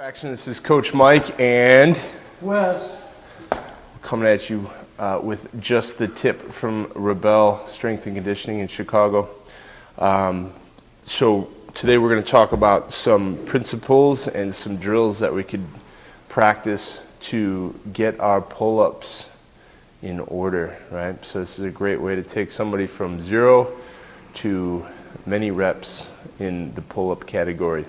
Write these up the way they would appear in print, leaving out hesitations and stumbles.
Action. This is Coach Mike and Wes. coming at you with just the tip from Rebel Strength and Conditioning in Chicago. So today we're going to talk about some principles and some drills that we could practice to get our pull-ups in order, right? So this is a great way to take somebody from 0 to many reps in the pull-up category.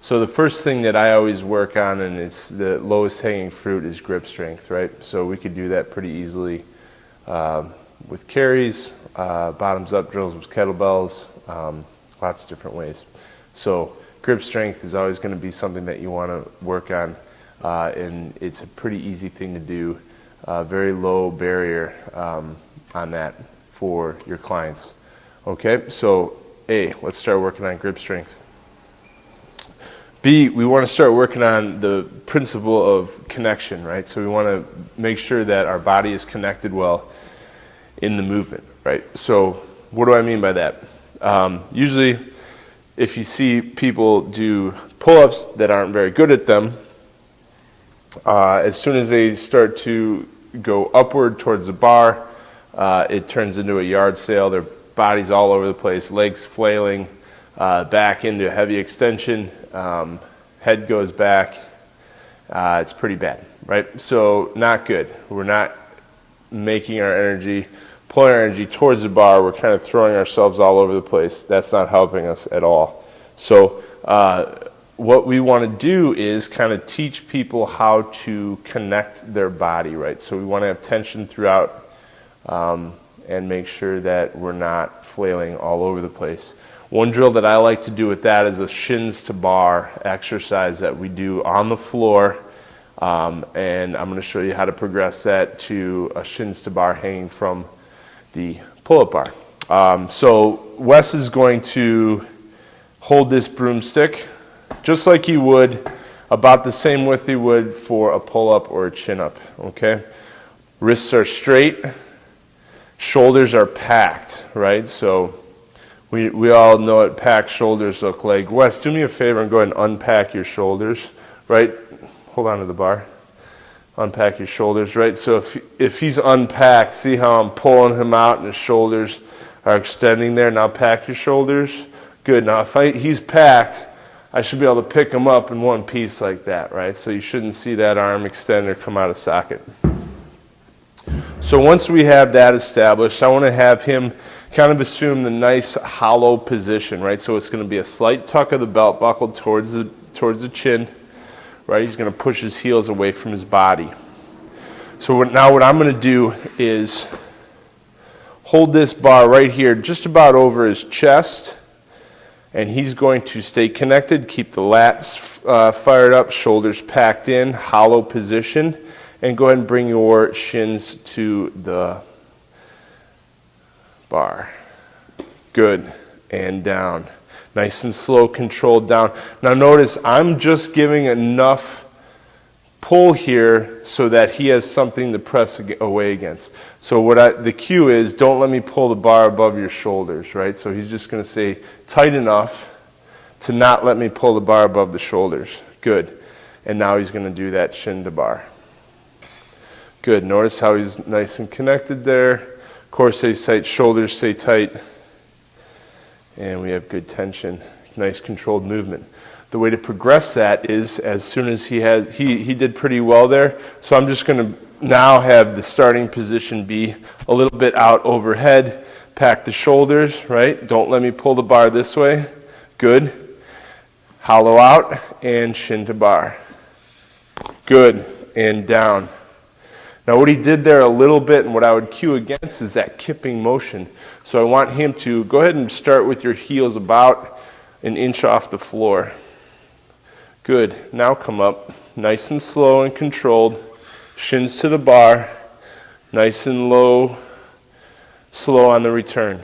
So the first thing that I always work on, and it's the lowest hanging fruit, is grip strength, right? So we could do that pretty easily with carries, bottoms up drills with kettlebells, lots of different ways. So grip strength is always going to be something that you want to work on, and it's a pretty easy thing to do, very low barrier on that for your clients. Okay, so A, let's start working on grip strength. B, we want to start working on the principle of connection, right? So we want to make sure that our body is connected well in the movement, right? So what do I mean by that? Usually, if you see people do pull-ups that aren't very good at them, as soon as they start to go upward towards the bar, it turns into a yard sale. Their body's all over the place, legs flailing, back into heavy extension, head goes back. It's pretty bad, right? So not good. We're not making our energy, pulling our energy towards the bar. We're kind of throwing ourselves all over the place. That's not helping us at all. So what we want to do is kind of teach people how to connect their body, right? So we want to have tension throughout and make sure that we're not flailing all over the place. One drill that I like to do with that is a shins to bar exercise that we do on the floor, and I'm going to show you how to progress that to a shins to bar hanging from the pull-up bar. So Wes is going to hold this broomstick just like he would, about the same width he would for a pull-up or a chin-up, okay? Wrists are straight, shoulders are packed, right? So we all know what packed shoulders look like. Wes, do me a favor and go ahead and unpack your shoulders, right? Hold on to the bar. Unpack your shoulders, right? So if he's unpacked, see how I'm pulling him out and his shoulders are extending there? Now pack your shoulders. Good. Now if he's packed, I should be able to pick him up in one piece like that, right? So you shouldn't see that arm extend or come out of socket. So once we have that established, I want to have him kind of assume the nice hollow position, right? So it's going to be a slight tuck of the belt buckle towards the chin, right? He's going to push his heels away from his body. So now what I'm going to do is hold this bar right here just about over his chest, and he's going to stay connected, keep the lats fired up, shoulders packed in, hollow position, and go ahead and bring your shins to the bar. Good. And down. Nice and slow, controlled down. Now notice I'm just giving enough pull here so that he has something to press away against. So the cue is, don't let me pull the bar above your shoulders, right? So he's just going to say tight enough to not let me pull the bar above the shoulders. Good. And now he's going to do that shin to bar. Good. Notice how he's nice and connected there. Core stays tight, shoulders stay tight, and we have good tension, nice controlled movement. The way to progress that is, as soon as he did pretty well there, so I'm just going to now have the starting position be a little bit out overhead, pack the shoulders, right? Don't let me pull the bar this way. Good. Hollow out and shin to bar. Good. And down. Now what he did there a little bit, and what I would cue against, is that kipping motion. So I want him to go ahead and start with your heels about an inch off the floor. Good. Now come up, nice and slow and controlled. Shins to the bar, nice and low, slow on the return.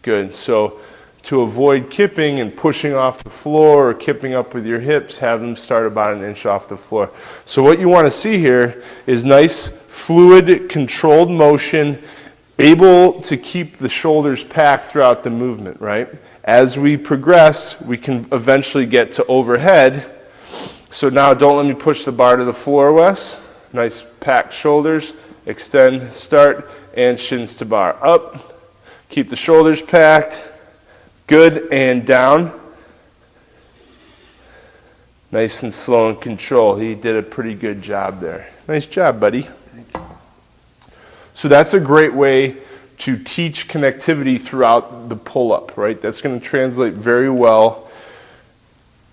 Good. So to avoid kipping and pushing off the floor or kipping up with your hips, have them start about an inch off the floor. So what you want to see here is nice, fluid, controlled motion, able to keep the shoulders packed throughout the movement, right? As we progress, we can eventually get to overhead, So now don't let me push the bar to the floor, Wes. Nice packed shoulders, extend, start, and shins to bar. Up, keep the shoulders packed, good, and down. Nice and slow and control. He did a pretty good job there. Nice job, buddy. Thank you. So that's a great way to teach connectivity throughout the pull-up, right? That's going to translate very well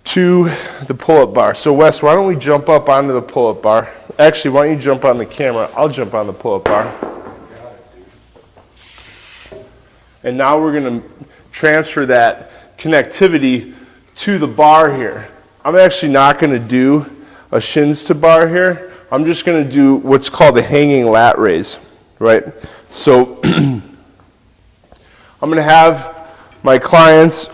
to the pull-up bar. So Wes, why don't we jump up onto the pull-up bar? Actually, why don't you jump on the camera? I'll jump on the pull-up bar. And now we're going to transfer that connectivity to the bar here. I'm actually not going to do a shins to bar here. I'm just going to do what's called a hanging lat raise, right? So I'm going to have my clients,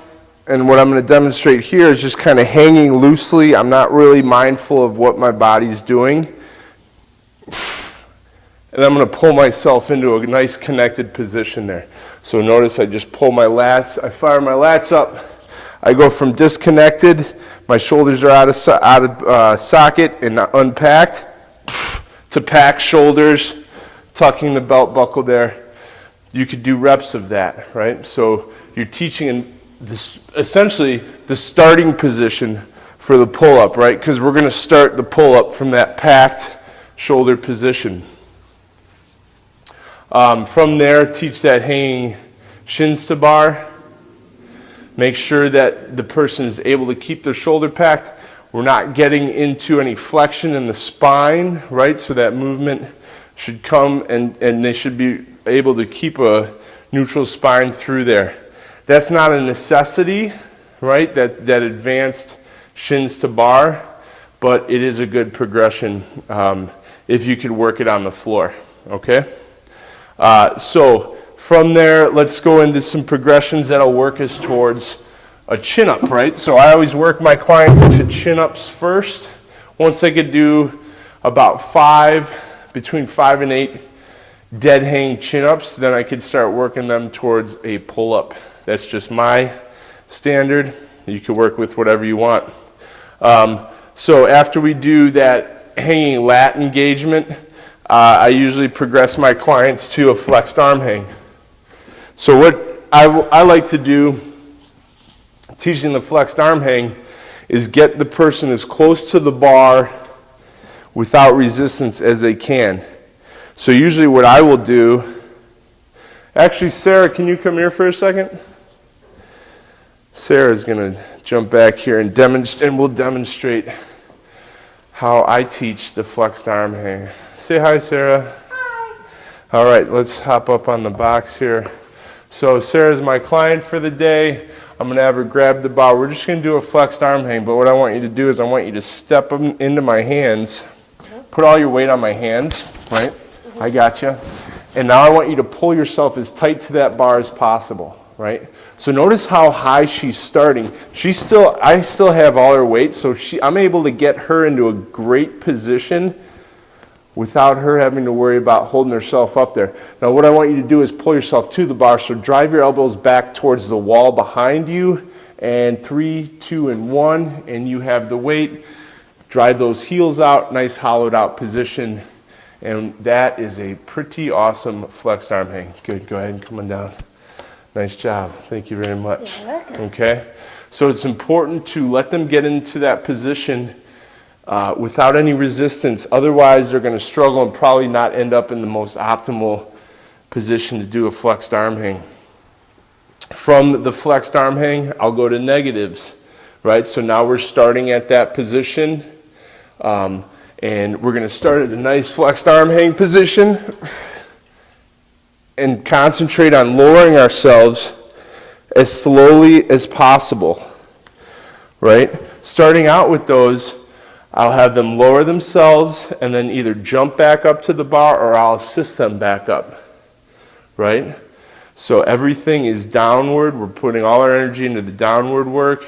and what I'm going to demonstrate here is just kind of hanging loosely. I'm not really mindful of what my body's doing. And I'm going to pull myself into a nice connected position there. So notice I just pull my lats, I fire my lats up, I go from disconnected, my shoulders are out of socket and unpacked, to packed shoulders, tucking the belt buckle there. You could do reps of that, right? So you're teaching in this, essentially the starting position for the pull-up, right? Because we're going to start the pull-up from that packed shoulder position. From there, teach that hanging shins to bar. Make sure that the person is able to keep their shoulder packed. We're not getting into any flexion in the spine, right? So that movement should come and they should be able to keep a neutral spine through there. That's not a necessity, right? That advanced shins to bar, but it is a good progression if you could work it on the floor, okay? So from there, let's go into some progressions that'll work us towards a chin-up, right? So I always work my clients into chin-ups first. Once they could do about between 5 and 8 dead hang chin-ups, then I could start working them towards a pull-up. That's just my standard. You can work with whatever you want. So after we do that hanging lat engagement, I usually progress my clients to a flexed arm hang. So what I like to do, teaching the flexed arm hang, is get the person as close to the bar without resistance as they can. So usually what I will do, actually Sarah, can you come here for a second? Sarah's going to jump back here and we'll demonstrate how I teach the flexed arm hang. Say hi, Sarah. Hi. All right, let's hop up on the box here. So Sarah's my client for the day. I'm going to have her grab the bar. We're just going to do a flexed arm hang, but what I want you to do is I want you to step them into my hands. Put all your weight on my hands, right? I got you. And now I want you to pull yourself as tight to that bar as possible, right? So notice how high she's starting. I still have all her weight, so I'm able to get her into a great position without her having to worry about holding herself up there. Now what I want you to do is pull yourself to the bar, so drive your elbows back towards the wall behind you, and 3, 2, and 1, and you have the weight. Drive those heels out, nice hollowed out position, and that is a pretty awesome flexed arm hang. Good, go ahead and come on down. Nice job, thank you very much. You're welcome. Okay, so it's important to let them get into that position without any resistance. Otherwise, they're going to struggle and probably not end up in the most optimal position to do a flexed arm hang. From the flexed arm hang, I'll go to negatives, right? So now we're starting at that position, and we're going to start at a nice flexed arm hang position and concentrate on lowering ourselves as slowly as possible, right? Starting out with those, I'll have them lower themselves and then either jump back up to the bar or I'll assist them back up, right? So everything is downward. We're putting all our energy into the downward work.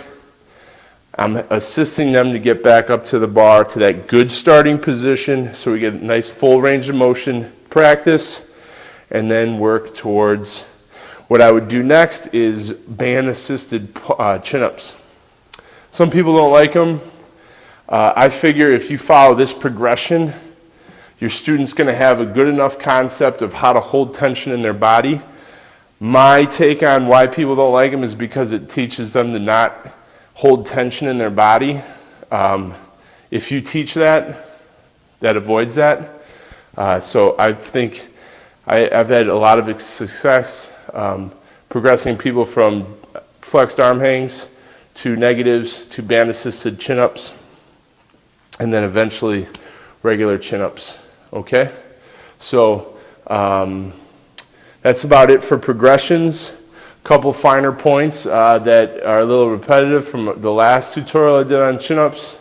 I'm assisting them to get back up to the bar to that good starting position so we get a nice full range of motion practice, and then work towards what I would do next is band assisted chin-ups. Some people don't like them. I figure if you follow this progression, your student's going to have a good enough concept of how to hold tension in their body. My take on why people don't like them is because it teaches them to not hold tension in their body. If you teach that, that avoids that. So I think I've had a lot of success progressing people from flexed arm hangs to negatives to band-assisted chin-ups, and then eventually regular chin-ups. Okay? So that's about it for progressions. Couple finer points that are a little repetitive from the last tutorial I did on chin-ups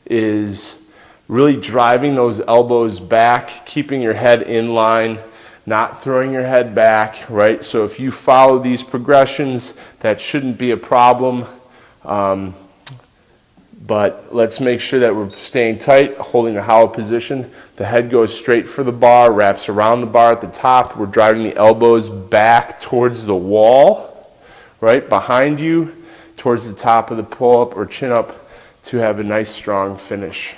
is really driving those elbows back, keeping your head in line, not throwing your head back, right? So if you follow these progressions, that shouldn't be a problem. But let's make sure that we're staying tight, holding a hollow position. The head goes straight for the bar, wraps around the bar at the top. We're driving the elbows back towards the wall, right behind you, towards the top of the pull-up or chin-up to have a nice, strong finish.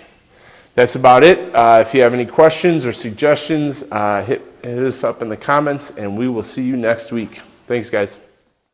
That's about it. If you have any questions or suggestions, hit us up in the comments, and we will see you next week. Thanks, guys.